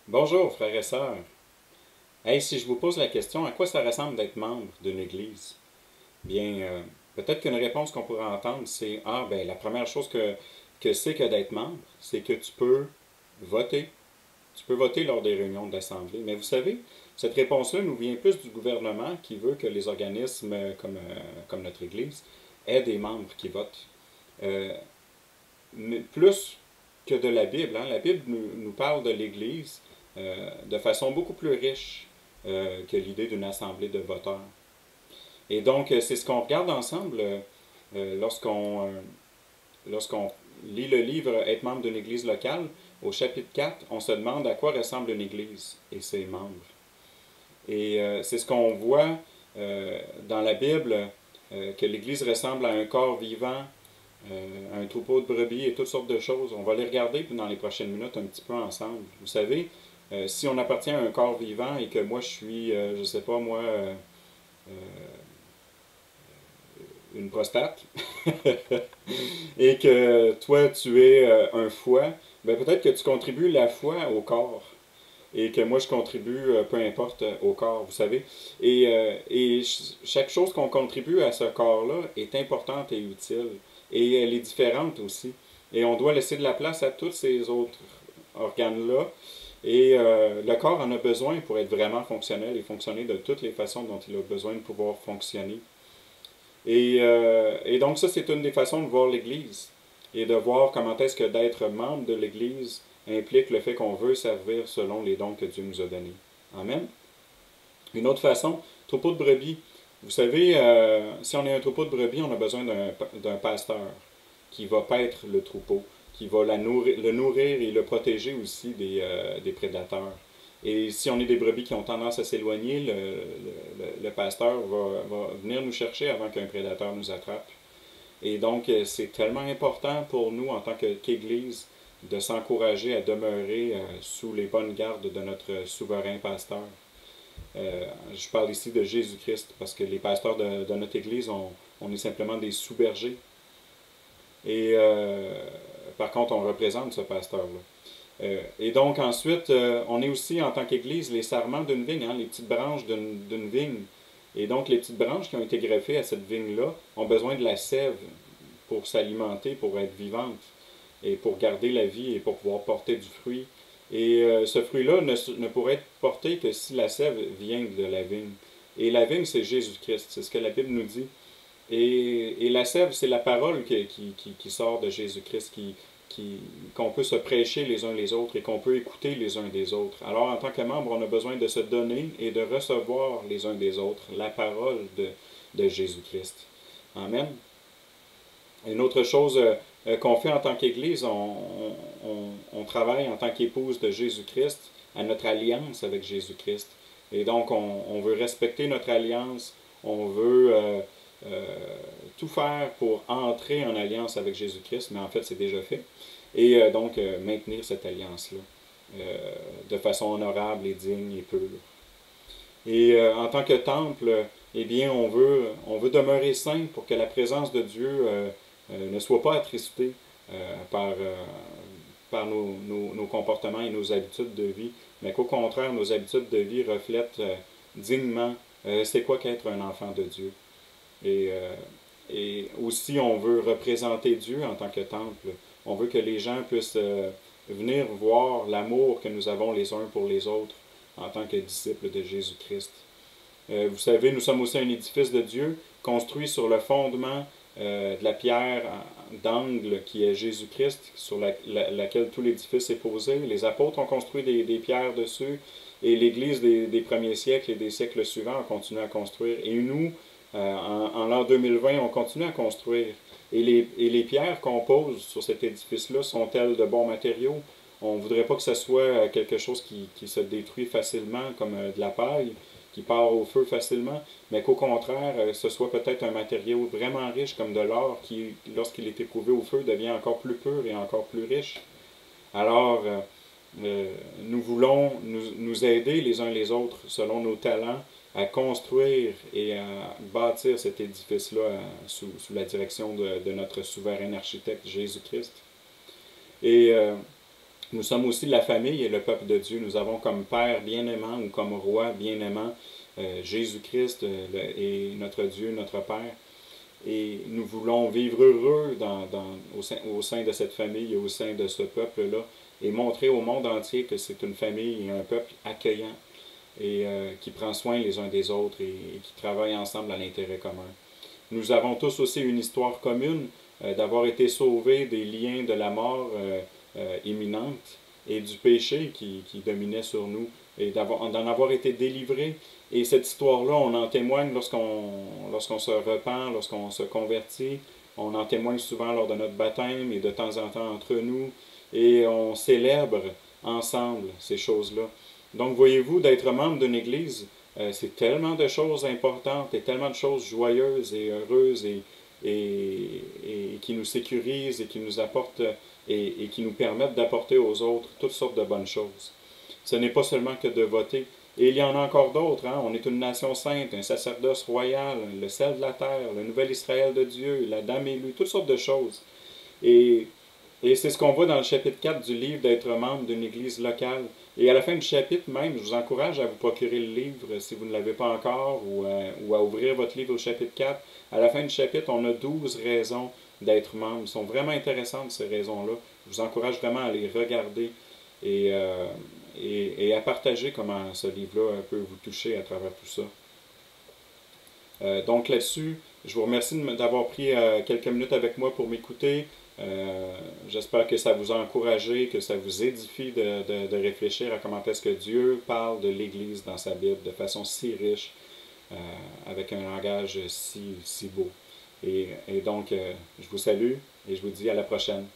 Bonjour, frères et sœurs. Hey, si je vous pose la question, à quoi ça ressemble d'être membre d'une Église? Bien, peut-être qu'une réponse qu'on pourrait entendre, c'est ben, la première chose que c'est que d'être membre, c'est que tu peux voter. Tu peux voter lors des réunions de l'Assemblée. Mais vous savez, cette réponse-là nous vient plus du gouvernement qui veut que les organismes comme notre Église aient des membres qui votent. Euh, mais plus que de la Bible. Hein. La Bible nous parle de l'Église de façon beaucoup plus riche que l'idée d'une assemblée de voteurs. Et donc, c'est ce qu'on regarde ensemble lorsqu'on lit le livre Être membre d'une Église locale. Au chapitre 4, on se demande à quoi ressemble une Église et ses membres. Et c'est ce qu'on voit dans la Bible, que l'Église ressemble à un corps vivant, un troupeau de brebis et toutes sortes de choses. On va les regarder dans les prochaines minutes un petit peu ensemble. Vous savez, si on appartient à un corps vivant et que moi je suis, je sais pas moi, une prostate, et que toi tu es un foie, ben peut-être que tu contribues la foi au corps et que moi je contribue, peu importe, au corps, vous savez. Et chaque chose qu'on contribue à ce corps-là est importante et utile. Et elle est différente aussi. Et on doit laisser de la place à tous ces autres organes-là. Et le corps en a besoin pour être vraiment fonctionnel et fonctionner de toutes les façons dont il a besoin de pouvoir fonctionner. Et donc ça, c'est une des façons de voir l'Église et de voir comment est-ce que d'être membre de l'Église implique le fait qu'on veut servir selon les dons que Dieu nous a donnés. Amen. Une autre façon, troupeau de brebis. Vous savez, si on est un troupeau de brebis, on a besoin d'un pasteur qui va paître le troupeau, qui va le nourrir et le protéger aussi des prédateurs. Et si on est des brebis qui ont tendance à s'éloigner, le pasteur va venir nous chercher avant qu'un prédateur nous attrape. Et donc, c'est tellement important pour nous en tant qu'Église de s'encourager à demeurer sous les bonnes gardes de notre souverain pasteur. Je parle ici de Jésus-Christ parce que les pasteurs de notre Église, on est simplement des sous-bergers. Et par contre, on représente ce pasteur-là. Et donc ensuite, on est aussi en tant qu'Église les sarments d'une vigne, hein, les petites branches d'une vigne. Et donc les petites branches qui ont été greffées à cette vigne-là ont besoin de la sève pour s'alimenter, pour être vivantes, et pour garder la vie et pour pouvoir porter du fruit. Et ce fruit-là ne pourrait être porté que si la sève vient de la vigne. Et la vigne, c'est Jésus-Christ, c'est ce que la Bible nous dit. Et la sève, c'est la parole qui sort de Jésus-Christ, qu'on peut se prêcher les uns les autres et qu'on peut écouter les uns des autres. Alors, en tant que membre, on a besoin de se donner et de recevoir les uns des autres la parole de Jésus-Christ. Amen. Une autre chose qu'on fait en tant qu'Église, on travaille en tant qu'épouse de Jésus-Christ à notre alliance avec Jésus-Christ. Et donc, on veut respecter notre alliance, on veut tout faire pour entrer en alliance avec Jésus-Christ, mais en fait, c'est déjà fait. Et donc, maintenir cette alliance-là de façon honorable et digne et pure. Et en tant que temple, eh bien, on veut demeurer saint pour que la présence de Dieu ne soit pas attristée par nos comportements et nos habitudes de vie, mais qu'au contraire, nos habitudes de vie reflètent dignement c'est quoi qu'être un enfant de Dieu. Et, euh, et aussi, on veut représenter Dieu en tant que temple. On veut que les gens puissent venir voir l'amour que nous avons les uns pour les autres en tant que disciples de Jésus-Christ. Vous savez, nous sommes aussi un édifice de Dieu construit sur le fondement de la pierre d'angle qui est Jésus-Christ, sur laquelle tout l'édifice est posé. Les apôtres ont construit des pierres dessus et l'Église des premiers siècles et des siècles suivants a continué à construire. Et nous, en l'an 2020, on continue à construire. Et les pierres qu'on pose sur cet édifice-là sont-elles de bons matériaux? On ne voudrait pas que ce soit quelque chose qui se détruit facilement, comme de la paille, qui part au feu facilement, mais qu'au contraire, ce soit peut-être un matériau vraiment riche, comme de l'or, qui, lorsqu'il est éprouvé au feu, devient encore plus pur et encore plus riche. Alors, nous voulons nous aider les uns les autres, selon nos talents, à construire et à bâtir cet édifice-là sous la direction de notre souverain architecte Jésus-Christ. Et Nous sommes aussi la famille et le peuple de Dieu. Nous avons comme Père bien-aimant ou comme Roi bien-aimant Jésus-Christ et notre Dieu, notre Père. Et nous voulons vivre heureux au sein de cette famille et au sein de ce peuple-là et montrer au monde entier que c'est une famille et un peuple accueillant et qui prend soin les uns des autres et qui travaille ensemble à l'intérêt commun. Nous avons tous aussi une histoire commune d'avoir été sauvés des liens de la mort imminente et du péché qui dominait sur nous et d'en avoir été délivrés. Et cette histoire-là, on en témoigne lorsqu'on se repent, lorsqu'on se convertit. On en témoigne souvent lors de notre baptême et de temps en temps entre nous. Et on célèbre ensemble ces choses-là. Donc, voyez-vous, d'être membre d'une Église, c'est tellement de choses importantes et tellement de choses joyeuses et heureuses et qui nous sécurisent et qui nous apportent et qui nous permettent d'apporter aux autres toutes sortes de bonnes choses. Ce n'est pas seulement que de voter. Et il y en a encore d'autres. Hein? On est une nation sainte, un sacerdoce royal, le sel de la terre, le nouvel Israël de Dieu, la dame élue, toutes sortes de choses. Et et c'est ce qu'on voit dans le chapitre 4 du livre d'être membre d'une église locale. Et à la fin du chapitre même, je vous encourage à vous procurer le livre si vous ne l'avez pas encore ou à ouvrir votre livre au chapitre 4. À la fin du chapitre, on a 12 raisons d'être membre. Elles sont vraiment intéressantes, ces raisons-là. Je vous encourage vraiment à les regarder et, euh, et à partager comment ce livre-là peut vous toucher à travers tout ça. Donc là-dessus, je vous remercie d'avoir pris quelques minutes avec moi pour m'écouter. J'espère que ça vous a encouragé, que ça vous édifie de réfléchir à comment est-ce que Dieu parle de l'Église dans sa Bible de façon si riche, avec un langage si beau. Et donc, je vous salue et je vous dis à la prochaine.